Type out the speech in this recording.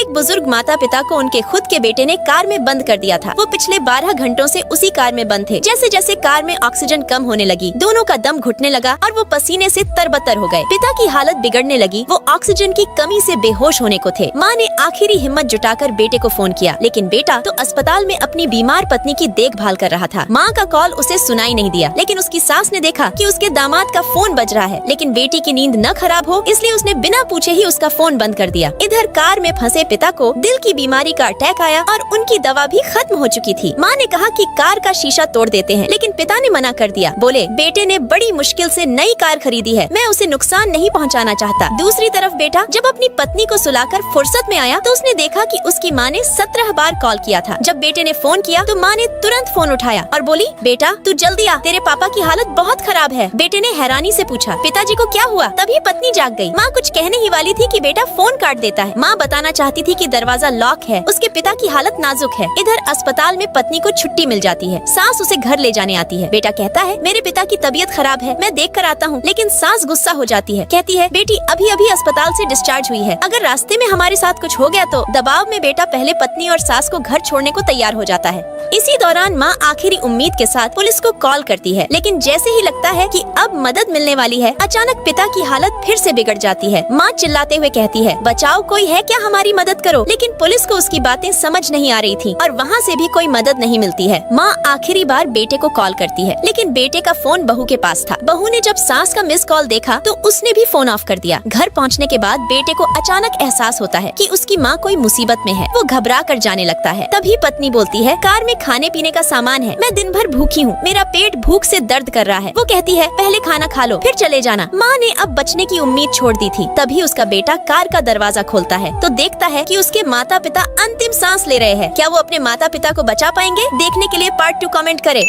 एक बुजुर्ग माता पिता को उनके खुद के बेटे ने कार में बंद कर दिया था। वो पिछले 12 घंटों से उसी कार में बंद थे। जैसे जैसे कार में ऑक्सीजन कम होने लगी, दोनों का दम घुटने लगा और वो पसीने से तरबतर हो गए। पिता की हालत बिगड़ने लगी, वो ऑक्सीजन की कमी से बेहोश होने को थे। माँ ने आखिरी हिम्मत जुटाकर बेटे को फोन किया, लेकिन बेटा तो अस्पताल में अपनी बीमार पत्नी की देखभाल कर रहा था। माँ का कॉल उसे सुनाई नहीं दिया, लेकिन उसकी सास ने देखा कि उसके दामाद का फोन बज रहा है। लेकिन बेटी की नींद न खराब हो, इसलिए उसने बिना पूछे ही उसका फोन बंद कर दिया। इधर कार में फंसे पिता को दिल की बीमारी का अटैक आया और उनकी दवा भी खत्म हो चुकी थी। माँ ने कहा कि कार का शीशा तोड़ देते हैं, लेकिन पिता ने मना कर दिया। बोले, बेटे ने बड़ी मुश्किल से नई कार खरीदी है, मैं उसे नुकसान नहीं पहुँचाना चाहता। दूसरी तरफ बेटा जब अपनी पत्नी को सुलाकर फुर्सत में आया तो उसने देखा कि उसकी माँ ने 17 बार कॉल किया था। जब बेटे ने फोन किया तो माँ ने तुरंत फोन उठाया और बोली, बेटा तू जल्दी आ, तेरे पापा की हालत बहुत खराब है। बेटे ने हैरानी से पूछा, पिताजी को क्या हुआ? तभी पत्नी जाग गई। माँ कुछ कहने ही वाली थी कि बेटा फोन काट देता है। माँ बताना चाहती थी कि दरवाजा लॉक है, उसके पिता की हालत नाजुक है। इधर अस्पताल में पत्नी को छुट्टी मिल जाती है। सास उसे घर ले जाने आती है। बेटा कहता है, मेरे पिता की तबीयत खराब है, मैं देख कर आता हूँ। लेकिन सास गुस्सा हो जाती है, कहती है, बेटी अभी अभी अस्पताल से डिस्चार्ज हुई है, अगर रास्ते में हमारे साथ कुछ हो गया तो। दबाव में बेटा पहले पत्नी और सास को घर छोड़ने को तैयार हो जाता है। इसी दौरान माँ आखिरी उम्मीद के साथ पुलिस को कॉल करती है, लेकिन जैसे ही लगता है कि अब मदद मिलने वाली है, अचानक पिता की हालत फिर से बिगड़ जाती है। माँ चिल्लाते हुए कहती है, बचाओ, कोई है क्या, हमारी मदद करो। लेकिन पुलिस को उसकी बातें समझ नहीं आ रही थी और वहाँ से भी कोई मदद नहीं मिलती है। माँ आखिरी बार बेटे को कॉल करती है, लेकिन बेटे का फोन बहू के पास था। बहू ने जब सास का मिस कॉल देखा तो उसने भी फोन ऑफ कर दिया। घर पहुँचने के बाद बेटे को अचानक एहसास होता है कि उसकी माँ कोई मुसीबत में है। वो घबरा कर जाने लगता है। तभी पत्नी बोलती है, कार में खाने पीने का सामान है, मैं दिन भर भूखी हूँ, मेरा पेट भूख से दर्द कर रहा है। वो कहती है, पहले खाना खा लो फिर चले जाना। माँ ने अब बचने की उम्मीद छोड़ दी थी। तभी उसका बेटा कार का दरवाजा खोलता है तो देखता है कि उसके माता पिता अंतिम सांस ले रहे हैं। क्या वो अपने माता पिता को बचा पाएंगे? देखने के लिए पार्ट 2 कमेंट करें।